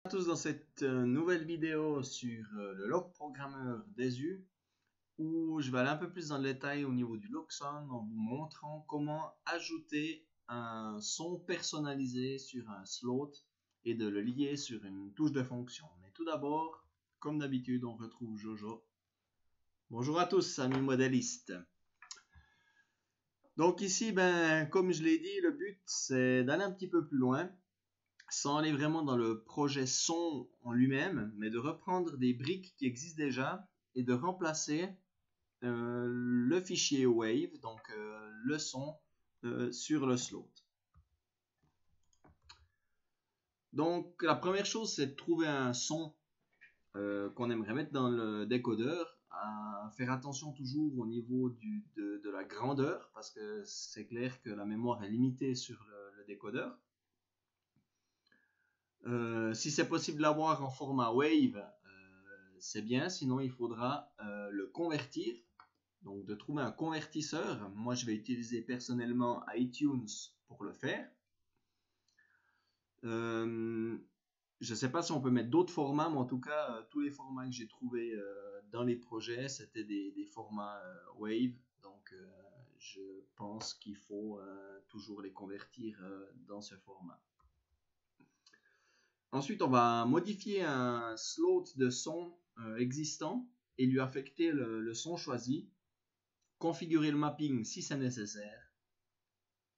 À tous dans cette nouvelle vidéo sur le log programmeur d'ESU où je vais aller un peu plus dans le détail au niveau du log sound en vous montrant comment ajouter un son personnalisé sur un slot et de le lier sur une touche de fonction. Mais tout d'abord, comme d'habitude, on retrouve Jojo. Bonjour à tous, amis modélistes. Donc ici, comme je l'ai dit, le but c'est d'aller un petit peu plus loin, sans aller vraiment dans le projet son en lui-même, mais de reprendre des briques qui existent déjà et de remplacer le fichier wave, donc le son, sur le slot. Donc la première chose, c'est de trouver un son qu'on aimerait mettre dans le décodeur. À faire attention toujours au niveau de la grandeur, parce que c'est clair que la mémoire est limitée sur le décodeur. Si c'est possible de l'avoir en format wave, c'est bien, sinon il faudra le convertir, donc de trouver un convertisseur. Moi je vais utiliser personnellement iTunes pour le faire. Je ne sais pas si on peut mettre d'autres formats, mais en tout cas tous les formats que j'ai trouvés dans les projets c'était des formats wave, donc je pense qu'il faut toujours les convertir dans ce format. Ensuite, on va modifier un slot de son existant et lui affecter le son choisi, configurer le mapping si c'est nécessaire,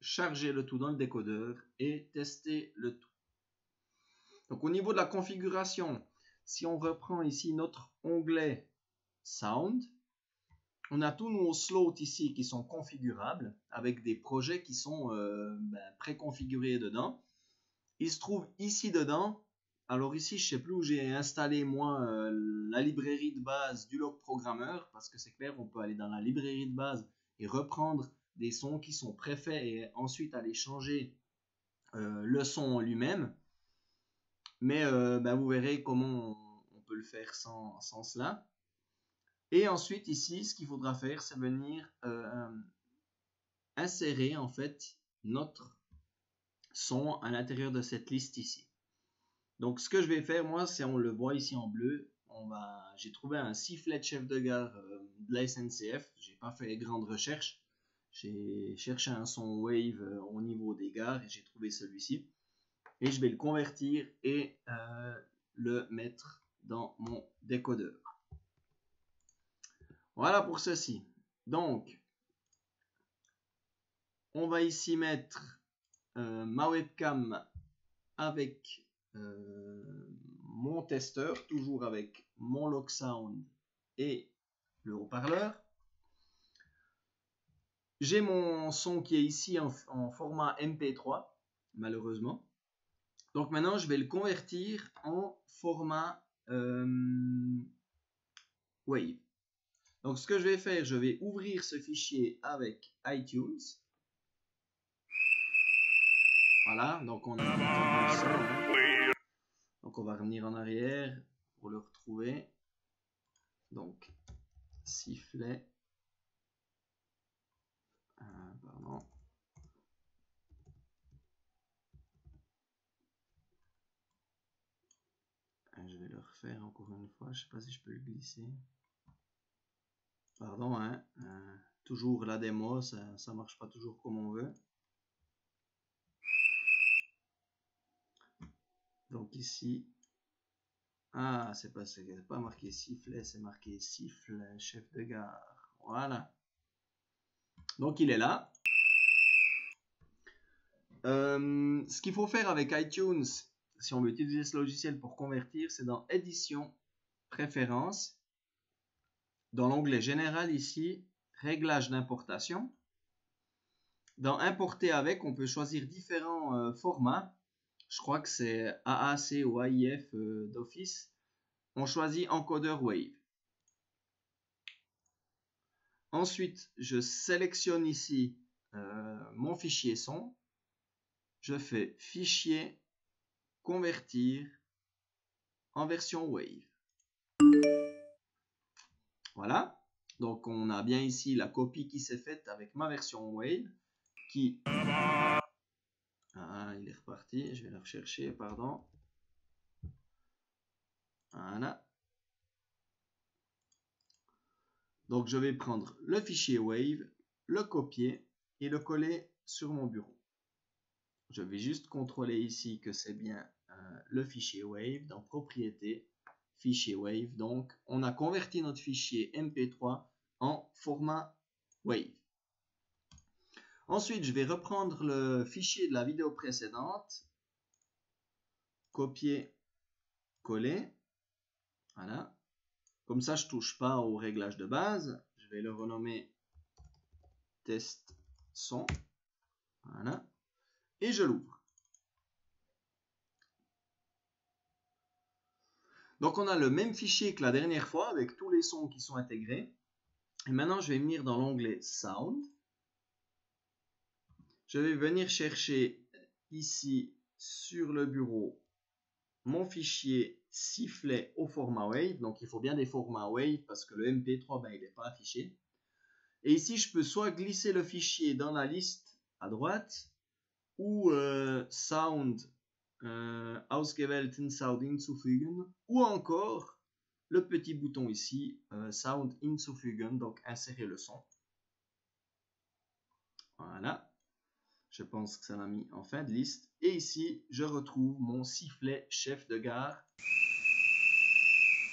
charger le tout dans le décodeur et tester le tout. Donc au niveau de la configuration, si on reprend ici notre onglet Sound, on a tous nos slots ici qui sont configurables avec des projets qui sont préconfigurés dedans. Il se trouve ici dedans. Alors ici, je ne sais plus où j'ai installé moi la librairie de base du log programmeur, parce que c'est clair, on peut aller dans la librairie de base et reprendre des sons qui sont préfaits et ensuite aller changer le son lui-même. Mais vous verrez comment on peut le faire sans cela. Et ensuite ici, ce qu'il faudra faire, c'est venir insérer en fait notre son à l'intérieur de cette liste ici. Donc ce que je vais faire moi, c'est on le voit ici en bleu, j'ai trouvé un sifflet de chef de gare de la SNCF. J'ai pas fait grande recherche, j'ai cherché un son wave au niveau des gares et j'ai trouvé celui-ci. Et je vais le convertir et le mettre dans mon décodeur. Voilà pour ceci. Donc on va ici mettre ma webcam avec mon testeur, toujours avec mon log sound et le haut-parleur. J'ai mon son qui est ici en format MP3, malheureusement. Donc maintenant, je vais le convertir en format wave. Donc ce que je vais faire, je vais ouvrir ce fichier avec iTunes. Voilà, donc on a le son, hein. Donc on va revenir en arrière pour le retrouver. Donc sifflet. Pardon. Je vais le refaire encore une fois. Je ne sais pas si je peux le glisser. Pardon, hein. Toujours la démo, ça ne marche pas toujours comme on veut. Donc ici, c'est pas marqué sifflet, c'est marqué sifflet chef de gare. Voilà. Donc il est là. Ce qu'il faut faire avec iTunes, si on veut utiliser ce logiciel pour convertir, c'est dans Édition, Préférences, dans l'onglet Général ici, Réglages d'importation. Dans Importer avec, on peut choisir différents formats. Je crois que c'est AAC ou AIF d'office. On choisit encodeur Wave. Ensuite, je sélectionne ici mon fichier son. Je fais Fichier, Convertir en version Wave. Voilà. Donc on a bien ici la copie qui s'est faite avec ma version Wave qui... il est reparti. Je vais la rechercher, pardon. Voilà. Donc je vais prendre le fichier Wave, le copier et le coller sur mon bureau. Je vais juste contrôler ici que c'est bien le fichier Wave dans Propriétés, fichier Wave. Donc on a converti notre fichier MP3 en format Wave. Ensuite, je vais reprendre le fichier de la vidéo précédente, copier, coller. Voilà. Comme ça, je ne touche pas au réglage de base. Je vais le renommer test son. Voilà. Et je l'ouvre. Donc, on a le même fichier que la dernière fois avec tous les sons qui sont intégrés. Et maintenant, je vais venir dans l'onglet Sound. Je vais venir chercher ici sur le bureau mon fichier sifflet au format Wave. Donc, il faut bien des formats Wave parce que le MP3, il n'est pas affiché. Et ici, je peux soit glisser le fichier dans la liste à droite ou Sound ausgewählten Sound hinzufügen ou encore le petit bouton ici Sound hinzufügen, donc insérer le son. Voilà. Je pense que ça l'a mis en fin de liste. Et ici, je retrouve mon sifflet chef de gare.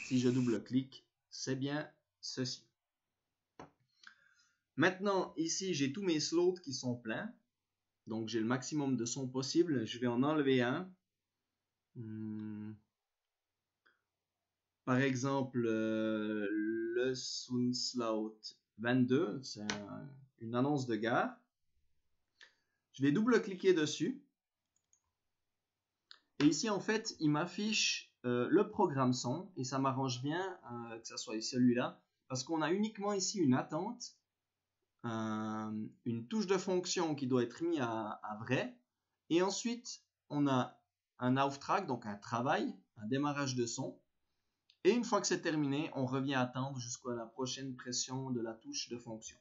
Si je double-clique, c'est bien ceci. Maintenant, ici, j'ai tous mes slots qui sont pleins. Donc, j'ai le maximum de sons possible. Je vais en enlever un. Par exemple, le Soundslot 22, c'est une annonce de gare. Je vais double-cliquer dessus. Et ici, en fait, il m'affiche le programme son. Et ça m'arrange bien que ce soit celui-là. Parce qu'on a uniquement ici une attente. Une touche de fonction qui doit être mise à vrai. Et ensuite, on a un Auftrag, donc un travail, un démarrage de son. Et une fois que c'est terminé, on revient attendre jusqu'à la prochaine pression de la touche de fonction.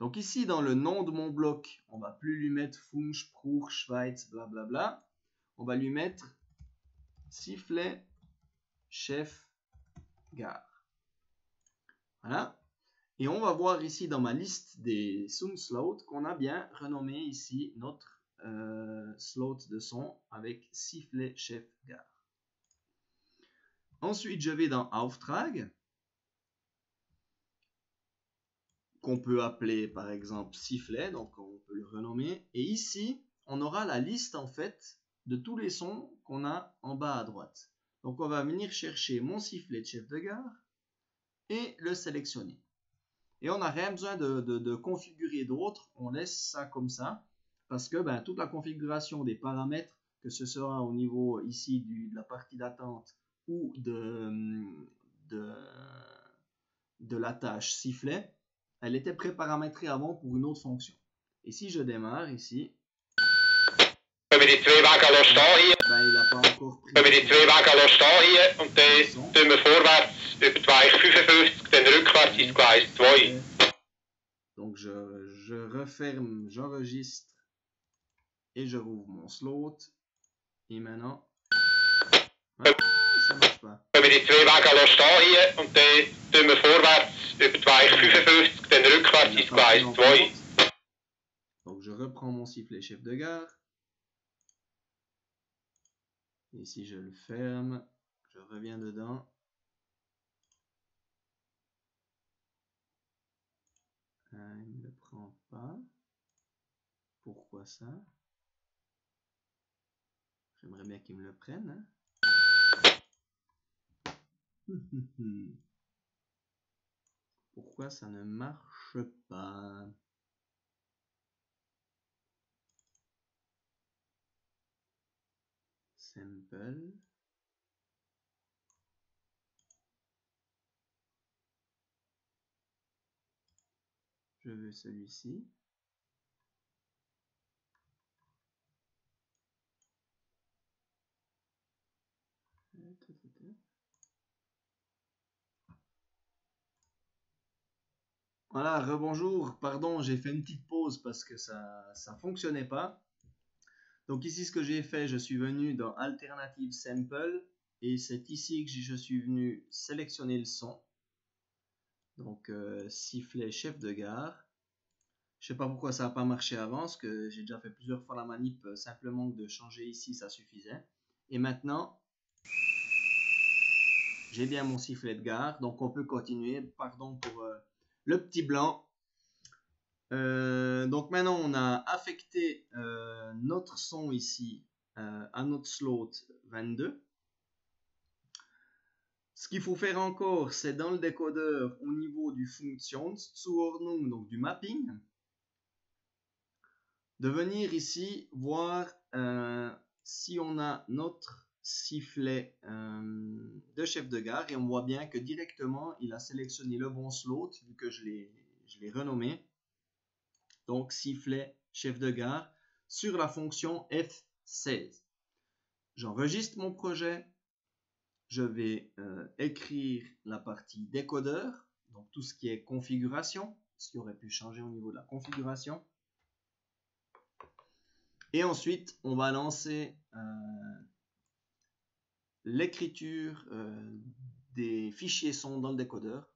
Donc ici, dans le nom de mon bloc, on ne va plus lui mettre Funk, Spruch, Schweiz, blablabla. On va lui mettre sifflet, chef, gare. Voilà. Et on va voir ici dans ma liste des Soundslots qu'on a bien renommé ici notre slot de son avec sifflet, chef, gare. Ensuite, je vais dans Auftrag, qu'on peut appeler par exemple sifflet, donc on peut le renommer. Et ici, on aura la liste en fait de tous les sons qu'on a en bas à droite. Donc on va venir chercher mon sifflet de chef de gare et le sélectionner. Et on n'a rien besoin de configurer d'autres, on laisse ça comme ça, parce que toute la configuration des paramètres, que ce soit au niveau ici de la partie d'attente ou de la tâche sifflet, elle était préparamétrée avant pour une autre fonction. Et si je démarre ici, il n'a pas encore pris. Donc je referme, j'enregistre et je rouvre mon slot. Et maintenant, ça marche pas. Donc je reprends mon sifflet chef de gare. Ici je le ferme, je reviens dedans. Il ne le prend pas. Pourquoi ça? J'aimerais bien qu'il me le prenne. Hein? Pourquoi ça ne marche pas? Sample. Je veux celui-ci. Voilà, rebonjour, pardon, j'ai fait une petite pause parce que ça fonctionnait pas. Donc ici, ce que j'ai fait, je suis venu dans Alternative Sample et c'est ici que je suis venu sélectionner le son. Donc sifflet chef de gare. Je sais pas pourquoi ça n'a pas marché avant, parce que j'ai déjà fait plusieurs fois la manip, simplement que de changer ici ça suffisait. Et maintenant, j'ai bien mon sifflet de gare, donc on peut continuer. Pardon pour le petit blanc. Donc maintenant on a affecté notre son ici à notre slot 22. Ce qu'il faut faire encore, c'est dans le décodeur au niveau du Funktionszuordnung, donc du mapping, de venir ici voir si on a notre sifflet de chef de gare, et on voit bien que directement il a sélectionné le bon slot vu que je l'ai renommé. Donc sifflet chef de gare sur la fonction F16. J'enregistre mon projet, je vais écrire la partie décodeur, donc tout ce qui est configuration, ce qui aurait pu changer au niveau de la configuration. Et ensuite, on va lancer l'écriture des fichiers son dans le décodeur.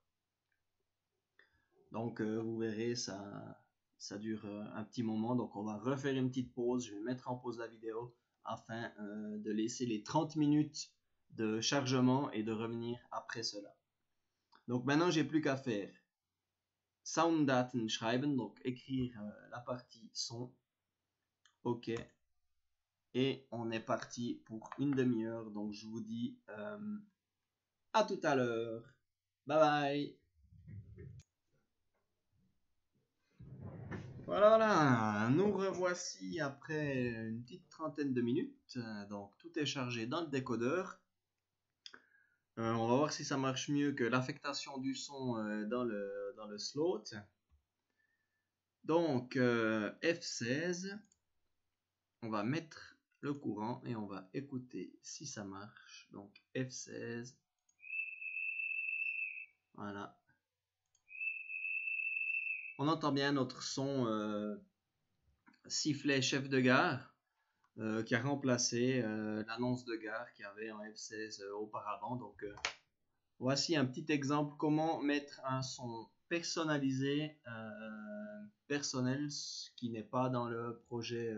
Donc vous verrez, ça dure un petit moment, donc on va refaire une petite pause. Je vais mettre en pause la vidéo afin de laisser les 30 minutes de chargement et de revenir après cela. Donc maintenant, j'ai plus qu'à faire Sounddaten schreiben, donc écrire la partie son. OK. Et on est parti pour une demi-heure. Donc je vous dis à tout à l'heure. Bye bye. Voilà, nous revoici après une petite trentaine de minutes. Donc tout est chargé dans le décodeur. On va voir si ça marche mieux que l'affectation du son dans le slot. Donc F16, on va mettre le courant et on va écouter si ça marche. Donc F16, voilà. On entend bien notre son sifflet chef de gare qui a remplacé l'annonce de gare qu'il y avait en F16 auparavant. Donc voici un petit exemple comment mettre un son personnalisé, personnel, qui n'est pas dans le projet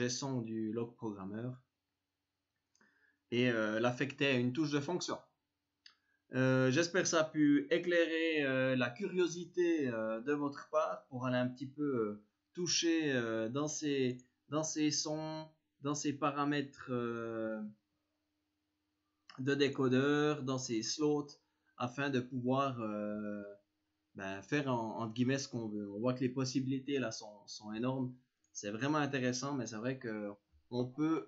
son du log programmeur, et l'affecter à une touche de fonction. J'espère que ça a pu éclairer la curiosité de votre part pour aller un petit peu toucher dans ces sons, dans ces paramètres de décodeur, dans ces slots, afin de pouvoir faire entre guillemets ce qu'on veut. On voit que les possibilités là sont énormes. C'est vraiment intéressant, mais c'est vrai que on peut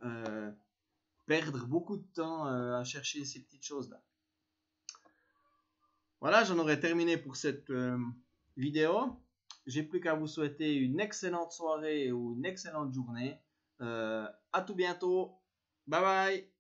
perdre beaucoup de temps à chercher ces petites choses là. Voilà, j'en aurais terminé pour cette vidéo. J'ai plus qu'à vous souhaiter une excellente soirée ou une excellente journée. À tout bientôt. Bye bye.